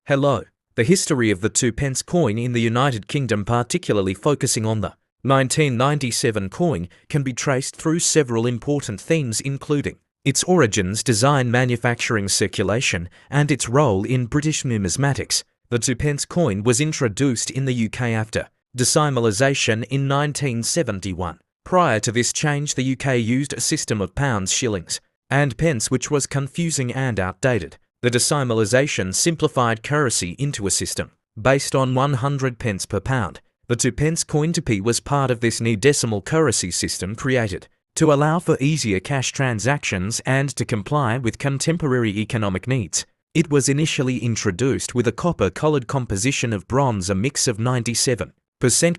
Hello. The history of the 2p coin in the United Kingdom, particularly focusing on the 1997 coin, can be traced through several important themes, including its origins, design, manufacturing, circulation, and its role in British numismatics. The 2p coin was introduced in the UK after decimalisation in 1971. Prior to this change, the UK used a system of pounds, shillings, and pence, which was confusing and outdated. The decimalisation simplified currency into a system based on 100 pence per pound. The 2p coin 2p was part of this new decimal currency system created to allow for easier cash transactions and to comply with contemporary economic needs. It was initially introduced with a copper-coloured composition of bronze, a mix of 97%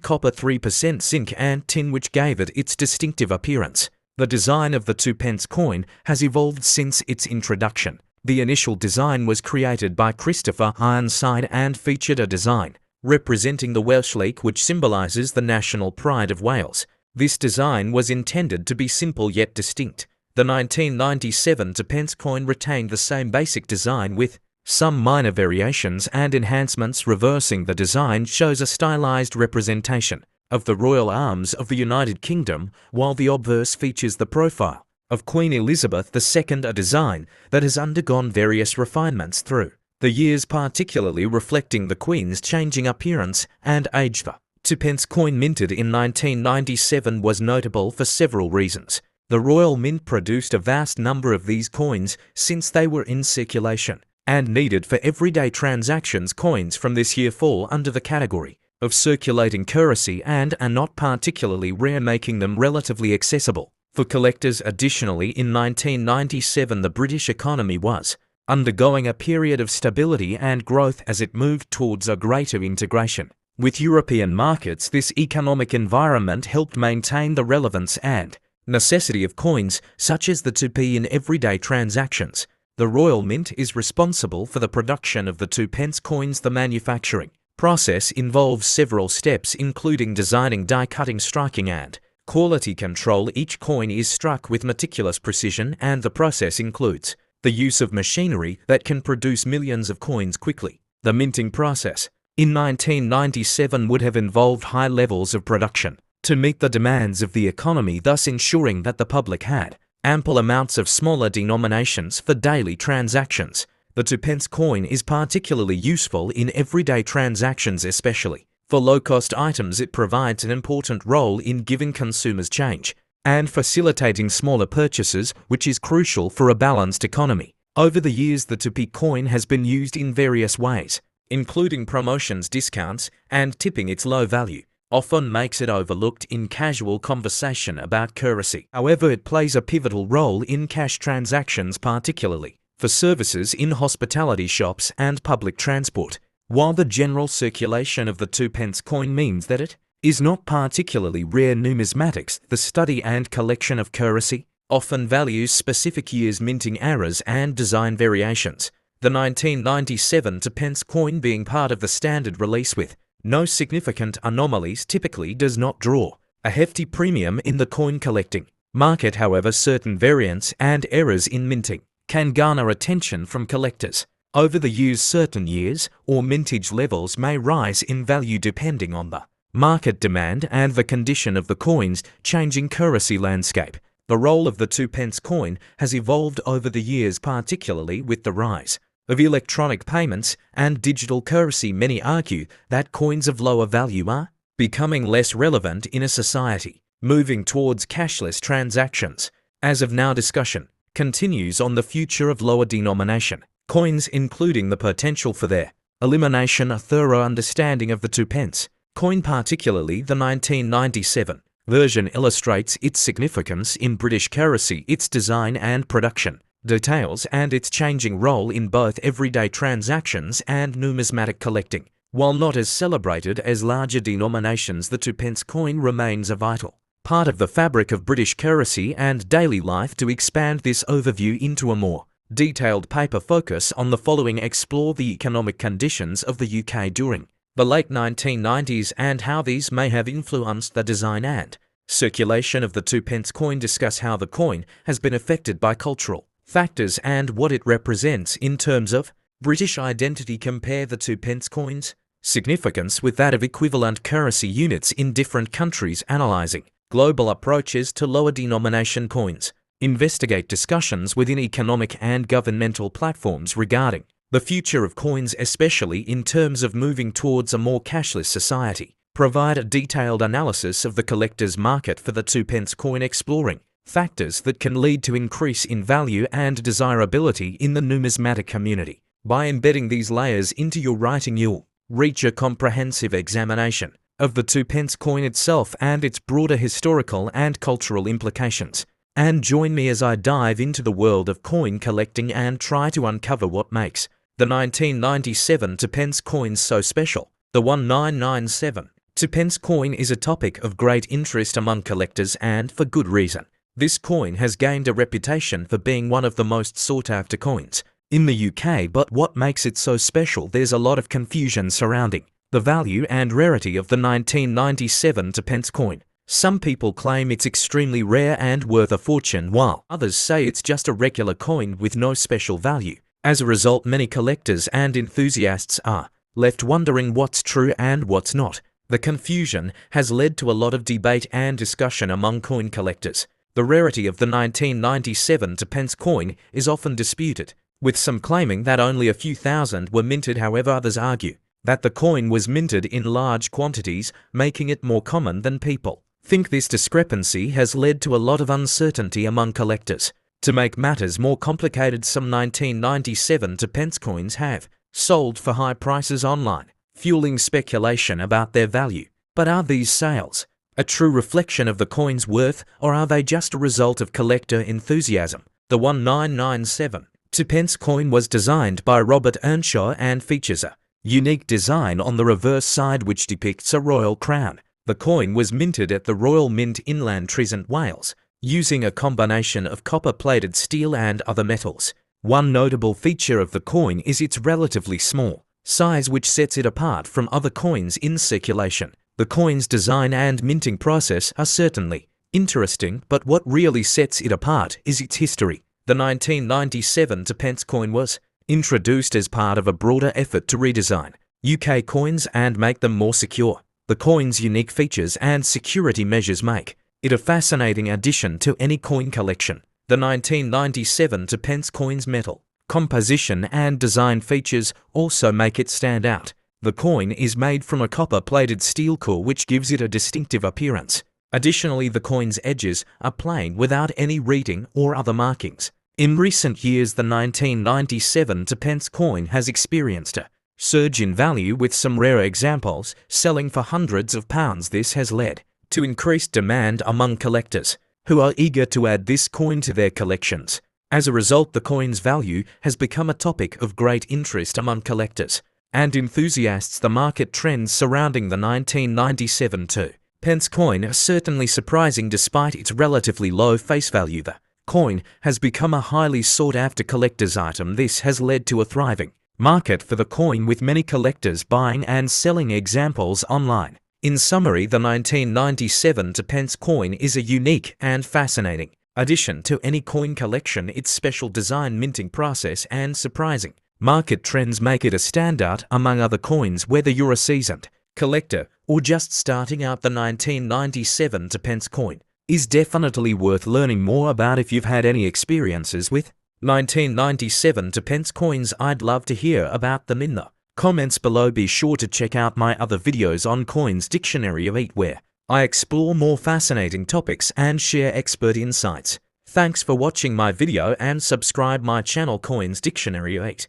copper, 3% zinc and tin, which gave it its distinctive appearance. The design of the 2p coin has evolved since its introduction. The initial design was created by Christopher Ironside and featured a design representing the Welsh lake, which symbolises the national pride of Wales. This design was intended to be simple yet distinct. The 1997 2p coin retained the same basic design with some minor variations and enhancements. Reversing the design shows a stylised representation of the royal arms of the United Kingdom, while the obverse features the profile of Queen Elizabeth II, a design that has undergone various refinements through the years, particularly reflecting the Queen's changing appearance and age. The 2p coin, minted in 1997, was notable for several reasons. The Royal Mint produced a vast number of these coins since they were in circulation and needed for everyday transactions. Coins from this year fall under the category of circulating currency and are not particularly rare, making them relatively accessible for collectors. Additionally, in 1997, the British economy was undergoing a period of stability and growth as it moved towards a greater integration with European markets. This economic environment helped maintain the relevance and necessity of coins such as the 2p in everyday transactions. The Royal Mint is responsible for the production of the 2p coins. The manufacturing process involves several steps, including designing, die cutting, striking, and quality control. Each coin is struck with meticulous precision, and the process includes the use of machinery that can produce millions of coins quickly. The minting process in 1997 would have involved high levels of production to meet the demands of the economy, thus ensuring that the public had ample amounts of smaller denominations for daily transactions. The 2p coin is particularly useful in everyday transactions, especially for low-cost items. It provides an important role in giving consumers change and facilitating smaller purchases, which is crucial for a balanced economy. Over the years, the 2p coin has been used in various ways, including promotions, discounts, and tipping. Its low value often makes it overlooked in casual conversation about currency. However, it plays a pivotal role in cash transactions, particularly for services in hospitality, shops, and public transport. While the general circulation of the 2p coin means that it is not particularly rare, numismatics, the study and collection of currency, often values specific years, minting errors, and design variations. The 1997 2p coin, being part of the standard release with no significant anomalies, typically does not draw a hefty premium in the coin collecting market. However, certain variants and errors in minting can garner attention from collectors. Over the years, certain years or mintage levels may rise in value depending on the market demand and the condition of the coin's changing currency landscape. The role of the 2p coin has evolved over the years, particularly with the rise of electronic payments and digital currency. Many argue that coins of lower value are becoming less relevant in a society moving towards cashless transactions. As of now, discussion continues on the future of lower denomination coins, including the potential for their elimination. A thorough understanding of the 2p coin, particularly the 1997 version, illustrates its significance in British currency, its design and production details, and its changing role in both everyday transactions and numismatic collecting. While not as celebrated as larger denominations, the 2p coin remains a vital part of the fabric of British currency and daily life. To expand this overview into a more detailed paper, focus on the following: explore the economic conditions of the UK during the late 1990s and how these may have influenced the design and circulation of the 2p coin. Discuss how the coin has been affected by cultural factors and what it represents in terms of British identity. Compare the 2 pence coins. Significance with that of equivalent currency units in different countries. Analyzing global approaches to lower denomination coins. Investigate discussions within economic and governmental platforms regarding the future of coins, especially in terms of moving towards a more cashless society. Provide a detailed analysis of the collector's market for the 2 pence coin, exploring factors that can lead to increase in value and desirability in the numismatic community. By embedding these layers into your writing, you'll reach a comprehensive examination of the 2 pence coin itself and its broader historical and cultural implications. And join me as I dive into the world of coin collecting and try to uncover what makes the 1997 2 pence coin so special. The 1997 2 pence coin is a topic of great interest among collectors, and for good reason. This coin has gained a reputation for being one of the most sought-after coins in the UK, but what makes it so special? There's a lot of confusion surrounding the value and rarity of the 1997 2 pence coin. Some people claim it's extremely rare and worth a fortune, while others say it's just a regular coin with no special value. As a result, many collectors and enthusiasts are left wondering what's true and what's not. The confusion has led to a lot of debate and discussion among coin collectors. The rarity of the 1997 2 pence coin is often disputed, with some claiming that only a few thousand were minted. However, others argue that the coin was minted in large quantities, making it more common than people think. This discrepancy has led to a lot of uncertainty among collectors. To make matters more complicated, some 1997 2 pence coins have sold for high prices online, fueling speculation about their value. But are these sales a true reflection of the coin's worth, or are they just a result of collector enthusiasm? The 1997 2 pence coin was designed by Robert Earnshaw and features a unique design on the reverse side which depicts a royal crown. The coin was minted at the Royal Mint in Llantrisant, Wales, using a combination of copper-plated steel and other metals. One notable feature of the coin is its relatively small size, which sets it apart from other coins in circulation. The coin's design and minting process are certainly interesting, but what really sets it apart is its history. The 1997 2 pence coin was introduced as part of a broader effort to redesign UK coins and make them more secure. The coin's unique features and security measures make it a fascinating addition to any coin collection. The 1997 2 pence coin's metal composition and design features also make it stand out. The coin is made from a copper-plated steel core, which gives it a distinctive appearance. Additionally, the coin's edges are plain without any reading or other markings. In recent years, the 1997 2 pence coin has experienced a surge in value, with some rare examples selling for hundreds of pounds. This has led to increased demand among collectors, who are eager to add this coin to their collections. As a result, the coin's value has become a topic of great interest among collectors and enthusiasts. The market trends surrounding the 1997 2 pence coin are certainly surprising. Despite its relatively low face value, the coin has become a highly sought-after collector's item. This has led to a thriving market for the coin, with many collectors buying and selling examples online. In summary, the 1997 2 pence coin is a unique and fascinating addition to any coin collection. Its special design, minting process, and surprising market trends make it a standout among other coins. Whether you're a seasoned collector or just starting out, the 1997 2 pence coin is definitely worth learning more about. If you've had any experiences with 1997 2 pence coins, I'd love to hear about them in the comments below. Be sure to check out my other videos on Coins Dictionary of 8, where I explore more fascinating topics and share expert insights. Thanks for watching my video, and subscribe my channel Coins Dictionary of 8.